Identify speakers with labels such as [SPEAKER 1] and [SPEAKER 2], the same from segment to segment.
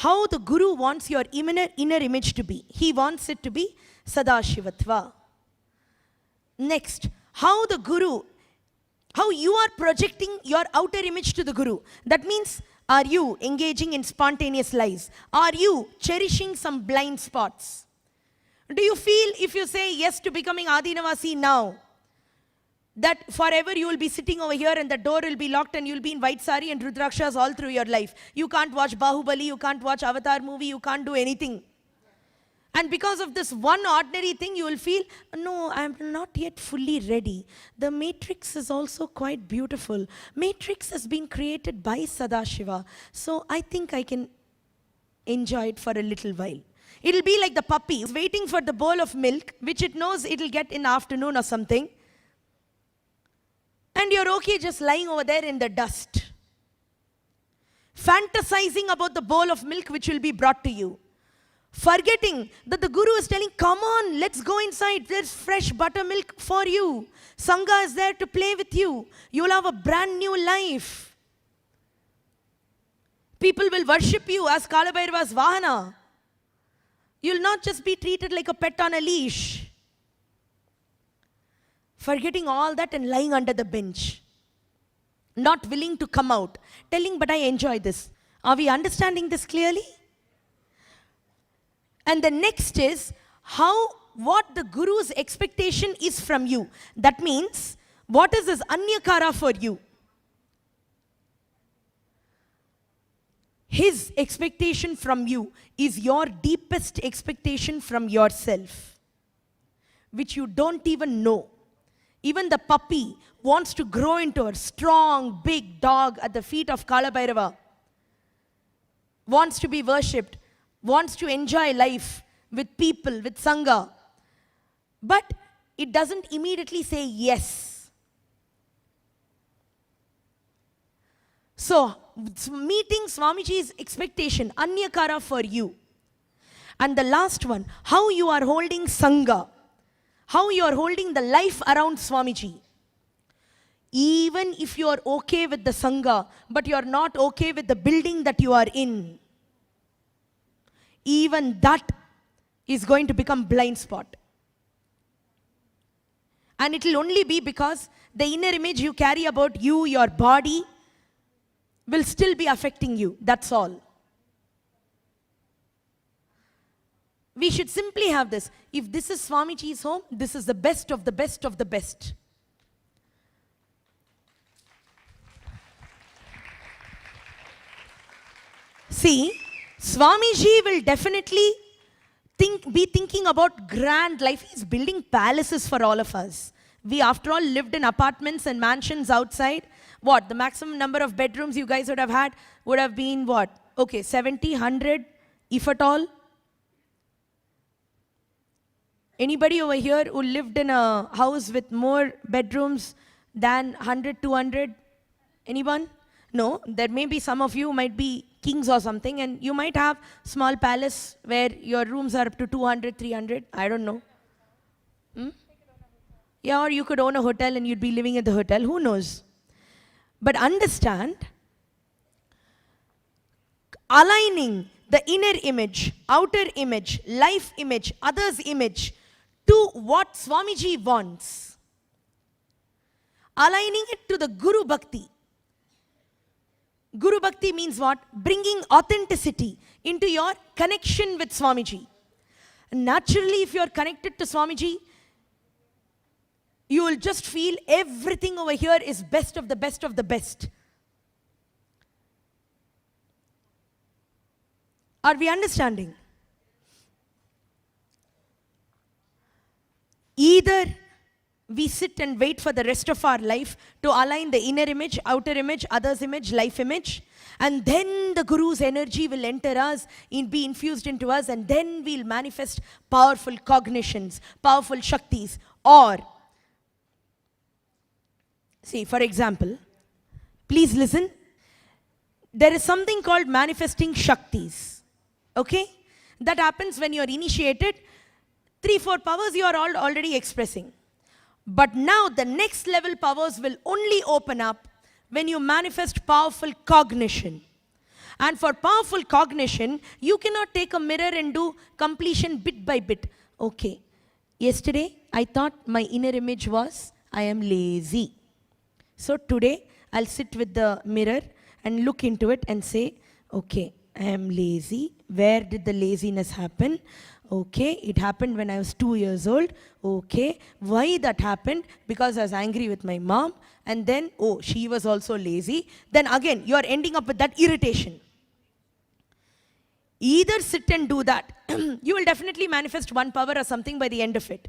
[SPEAKER 1] how the Guru wants your inner image to be. He wants it to be Sadashivatva. Next, how you are projecting your outer image to the Guru. That means, are you engaging in spontaneous lies? Are you cherishing some blind spots? Do you feel if you say yes to becoming Adinavasi now, that forever you will be sitting over here and the door will be locked and you will be in white sari and Rudrakshas all through your life? You can't watch Bahubali, you can't watch Avatar movie, you can't do anything. And because of this one ordinary thing, you will feel, no, I am not yet fully ready. The matrix is also quite beautiful. Matrix has been created by Sadashiva. So I think I can enjoy it for a little while. It'll be like the puppy waiting for the bowl of milk, which it knows it'll get in the afternoon or something. And you're okay just lying over there in the dust, fantasizing about the bowl of milk which will be brought to you. Forgetting that the Guru is telling, come on, let's go inside. There's fresh buttermilk for you. Sangha is there to play with you. You'll have a brand new life. People will worship you as Kalabhairava's Vahana. You'll not just be treated like a pet on a leash. Forgetting all that and lying under the bench. Not willing to come out. Telling, but I enjoy this. Are we understanding this clearly? And the next is what the Guru's expectation is from you. That means, what is his Anyakara for you? His expectation from you is your deepest expectation from yourself, which you don't even know. Even the puppy wants to grow into a strong, big dog at the feet of Kalabhairava. Wants to be worshipped. Wants to enjoy life with people, with Sangha. But it doesn't immediately say yes. So, meeting Swamiji's expectation, Anyakara for you. And the last one, how you are holding Sangha. How you are holding the life around Swamiji. Even if you are okay with the Sangha, but you are not okay with the building that you are in, even that is going to become blind spot. And it will only be because the inner image you carry about you, your body, will still be affecting you. That's all. We should simply have this. If this is Swamiji's home, this is the best of the best of the best. See, Swamiji will definitely be thinking about grand life. He's building palaces for all of us. We, after all, lived in apartments and mansions outside. What? The maximum number of bedrooms you guys would have had would have been what? Okay, 70, 100, if at all. Anybody over here who lived in a house with more bedrooms than 100, 200? Anyone? No, there may be some of you might be kings or something, and you might have small palace where your rooms are up to 200, 300. I don't know. Yeah, or you could own a hotel and you'd be living at the hotel. Who knows? But understand, aligning the inner image, outer image, life image, others' image to what Swamiji wants. Aligning it to the Guru Bhakti. Guru Bhakti means what? Bringing authenticity into your connection with Swamiji. Naturally, if you are connected to Swamiji, you will just feel everything over here is best of the best of the best. Are we understanding? Either we sit and wait for the rest of our life to align the inner image, outer image, others' image, life image, and then the Guru's energy will enter us, be infused into us, and then we'll manifest powerful cognitions, powerful Shaktis. Or, see, for example, please listen. There is something called manifesting Shaktis. Okay? That happens when you are initiated. 3-4 powers you are already expressing. But now the next level powers will only open up when you manifest powerful cognition. And for powerful cognition, you cannot take a mirror and do completion bit by bit. Okay, yesterday I thought my inner image was, I am lazy. So today I'll sit with the mirror and look into it and say, okay, I am lazy. Where did the laziness happen? Okay, it happened when I was 2 years old. Okay, why that happened? Because I was angry with my mom. And then, oh, she was also lazy. Then again, you are ending up with that irritation. Either sit and do that. You will definitely manifest one power or something by the end of it.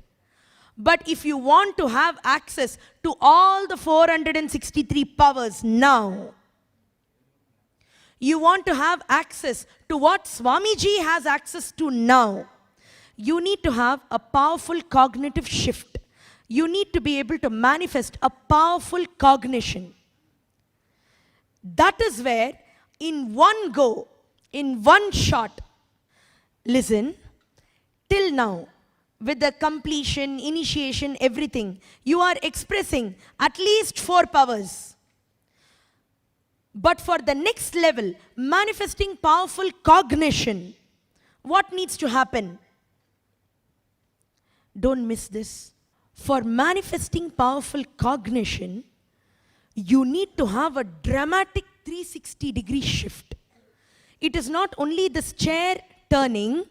[SPEAKER 1] But if you want to have access to all the 463 powers now, you want to have access to what Swamiji has access to now, you need to have a powerful cognitive shift. You need to be able to manifest a powerful cognition. That is where, in one go, in one shot, listen, till now, with the completion, initiation, everything, you are expressing at least 4 powers. But for the next level, manifesting powerful cognition, what needs to happen? Don't miss this. For manifesting powerful cognition, you need to have a dramatic 360-degree shift. It is not only this chair turning,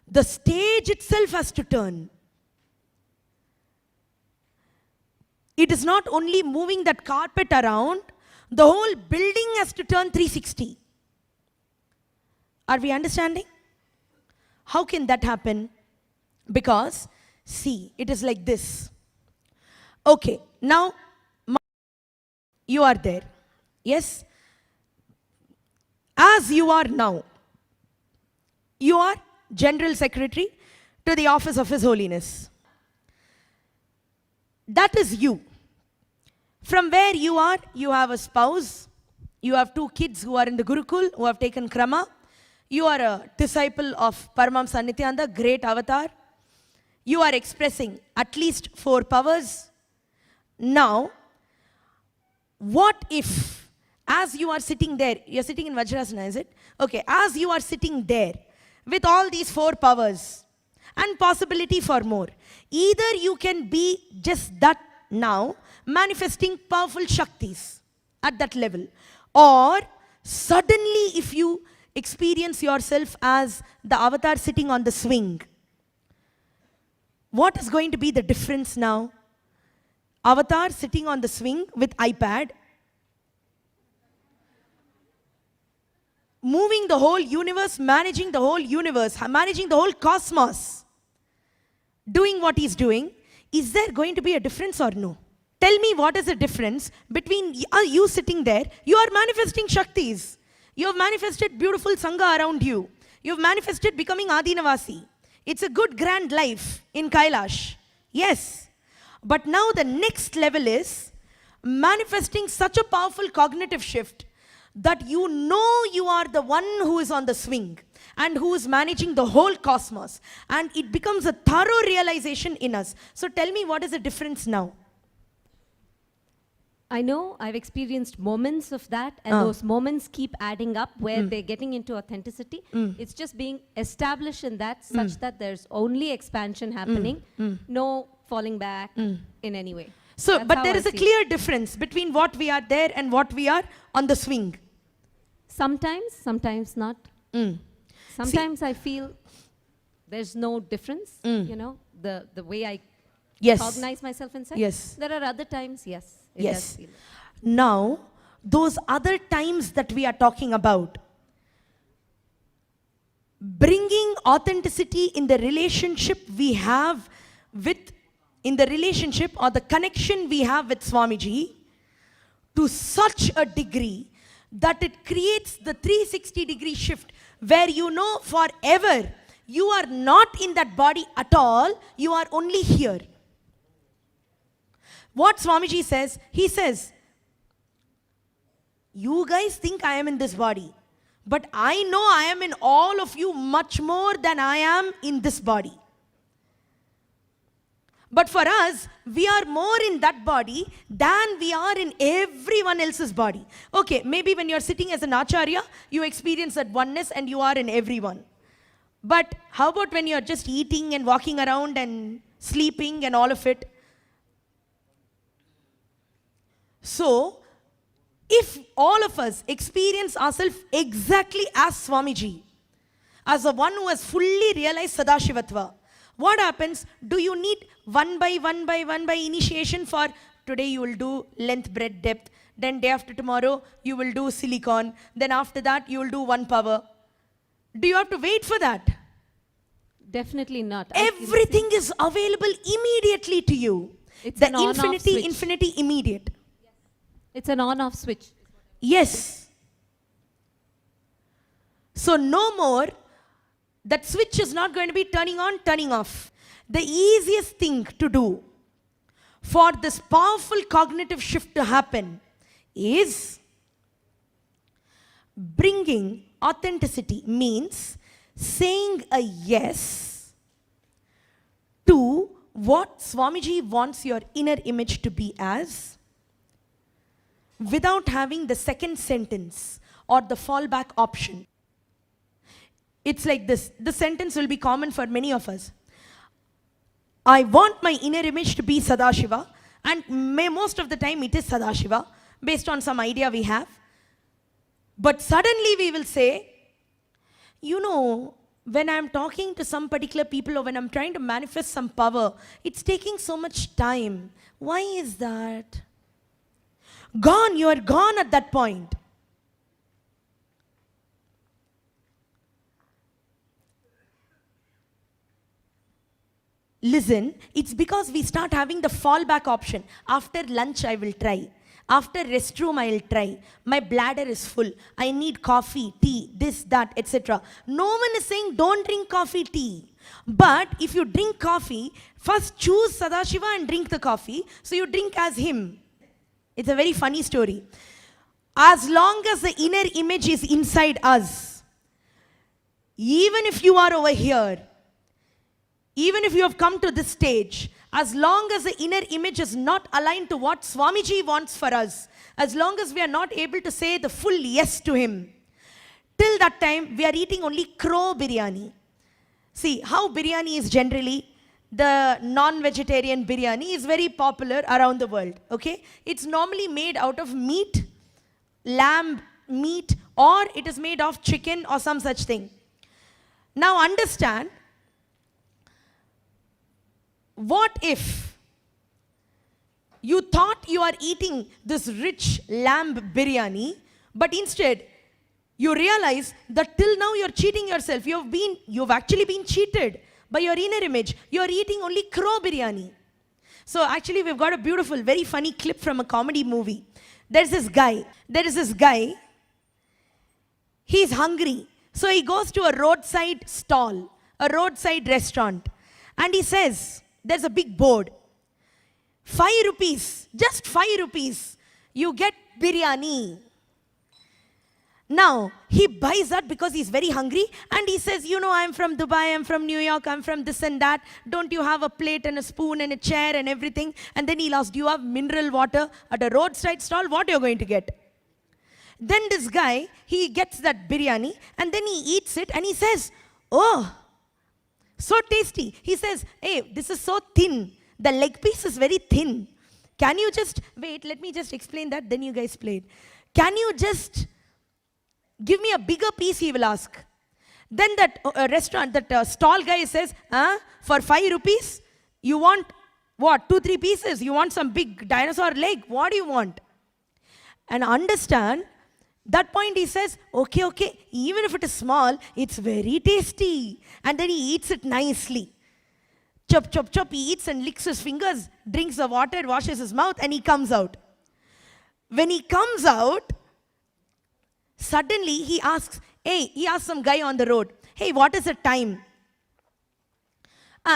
[SPEAKER 1] the stage itself has to turn. It is not only moving that carpet around, the whole building has to turn 360. Are we understanding? How can that happen? Because, see, it is like this. Okay, now you are there. Yes? As you are now, you are General Secretary to the office of His Holiness. That is you. From where you are, you have a spouse, you have 2 kids who are in the Gurukul, who have taken Krama, you are a disciple of Paramahamsa Nityananda, great avatar, you are expressing at least 4 powers. Now, what if, as you are sitting there, you are sitting in Vajrasana, is it? Okay, as you are sitting there, with all these 4 powers, and possibility for more, either you can be just that now, manifesting powerful Shaktis at that level. Or suddenly if you experience yourself as the avatar sitting on the swing, what is going to be the difference now? Avatar sitting on the swing with iPad, moving the whole universe, managing the whole cosmos, doing what he's doing. Is there going to be a difference or no? Tell me, what is the difference between you sitting there? You are manifesting Shaktis. You have manifested beautiful Sangha around you. You have manifested becoming Adinavasi. It's a good grand life in Kailash. Yes. But now the next level is manifesting such a powerful cognitive shift that you know you are the one who is on the swing and who is managing the whole cosmos. And it becomes a thorough realization in us. So tell me, what is the difference now?
[SPEAKER 2] I know I've experienced moments of that, and those moments keep adding up where they're getting into authenticity. It's just being established in that such that there's only expansion happening, no falling back in any way.
[SPEAKER 1] So,
[SPEAKER 2] That's
[SPEAKER 1] but
[SPEAKER 2] how
[SPEAKER 1] there
[SPEAKER 2] I
[SPEAKER 1] is a
[SPEAKER 2] see it.
[SPEAKER 1] clear difference between what we are there and what we are on the swing.
[SPEAKER 2] Sometimes, sometimes not. Sometimes I feel there's no difference, you know, the way I cognize myself inside.
[SPEAKER 1] Yes.
[SPEAKER 2] There are other times, yes. It
[SPEAKER 1] Yes.
[SPEAKER 2] does feel.
[SPEAKER 1] Now, those other times that we are talking about, bringing authenticity in the relationship we have with, in the relationship or the connection we have with Swamiji to such a degree that it creates the 360-degree shift where you know forever you are not in that body at all, you are only here. What Swamiji says, he says, you guys think I am in this body, but I know I am in all of you much more than I am in this body. But for us, we are more in that body than we are in everyone else's body. Okay, maybe when you're sitting as an acharya, you experience that oneness and you are in everyone. But how about when you're just eating and walking around and sleeping and all of it? So, if all of us experience ourselves exactly as Swamiji, as the one who has fully realized Sadashivatva, what happens? Do you need one by one initiation for today you will do length, breadth, depth, then day after tomorrow you will do silicon, then after that you will do one power. Do you have to wait for that?
[SPEAKER 2] Definitely not.
[SPEAKER 1] Everything is available immediately to you.
[SPEAKER 2] It's
[SPEAKER 1] The
[SPEAKER 2] an on-off switch.
[SPEAKER 1] infinity immediate.
[SPEAKER 2] It's an on-off switch.
[SPEAKER 1] Yes. So no more, that switch is not going to be turning on, turning off. The easiest thing to do for this powerful cognitive shift to happen is bringing authenticity, means saying a yes to what Swamiji wants your inner image to be as, without having the second sentence or the fallback option. It's like this. The sentence will be common for many of us. I want my inner image to be Sadashiva, and most of the time it is Sadashiva, based on some idea we have. But suddenly we will say, you know, when I'm talking to some particular people or when I'm trying to manifest some power, it's taking so much time. Why is that? Gone, you are gone at that point. Listen, it's because we start having the fallback option. After lunch, I will try. After restroom, I will try. My bladder is full. I need coffee, tea, this, that, etc. No one is saying don't drink coffee, tea. But if you drink coffee, first choose Sadashiva and drink the coffee. So you drink as him. It's a very funny story. As long as the inner image is inside us, even if you are over here, even if you have come to this stage, as long as the inner image is not aligned to what Swamiji wants for us, as long as we are not able to say the full yes to him, till that time we are eating only crow biryani. See, how biryani is generally, the non-vegetarian biryani is very popular around the world, okay? It's normally made out of meat, lamb meat, or it is made of chicken or some such thing. Now understand, what if you thought you are eating this rich lamb biryani, but instead you realize that till now you're cheating yourself. You've actually been cheated by your inner image. You're eating only crow biryani. So actually we've got a beautiful, very funny clip from a comedy movie. There is this guy, he's hungry. So he goes to a roadside stall, a roadside restaurant, and he says, there's a big board, 5 rupees, just 5 rupees, you get biryani. Now, he buys that because he's very hungry, and he says, you know, I'm from Dubai, I'm from New York, I'm from this and that, don't you have a plate and a spoon and a chair and everything? And then he'll ask, do you have mineral water at a roadside stall? What you're going to get? Then this guy, he gets that biryani, and then he eats it, and he says, oh, so tasty. He says, hey, this is so thin. The leg piece is very thin. Can you just, wait, let me just explain that, then you guys play it. Can you just give me a bigger piece, he will ask. Then that stall guy says, for 5 rupees, you want what, 2-3 pieces? You want some big dinosaur leg? What do you want? And understand, that point he says, okay, even if it is small, it's very tasty. And then he eats it nicely. Chop, he eats and licks his fingers, drinks the water, washes his mouth, and he comes out. When he comes out, suddenly he asks some guy on the road, hey, what is the time?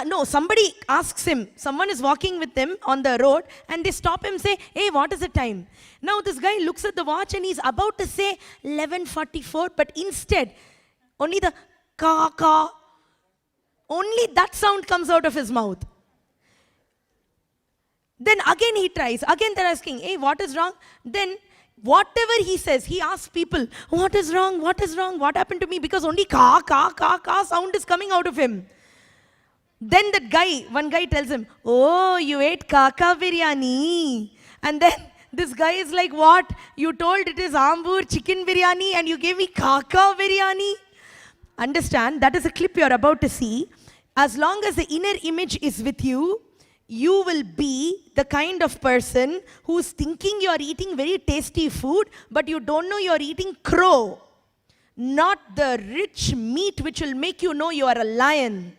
[SPEAKER 1] No, somebody asks him, someone is walking with him on the road, and they stop him and say, hey, what is the time? Now this guy looks at the watch and he's about to say 11:44, but instead, only the ka, only that sound comes out of his mouth. Then again he tries. Again they're asking, hey, what is wrong? Then whatever he says, he asks people, what is wrong? What is wrong? What happened to me? Because only ka, ka, ka, ka sound is coming out of him. Then that guy, one guy tells him, oh, you ate kaka biryani. And then this guy is like, what? You told it is ambur chicken biryani and you gave me kaka biryani? Understand, that is a clip you're about to see. As long as the inner image is with you, you will be the kind of person who's thinking you're eating very tasty food, but you don't know you're eating crow. Not the rich meat which will make you know you are a lion.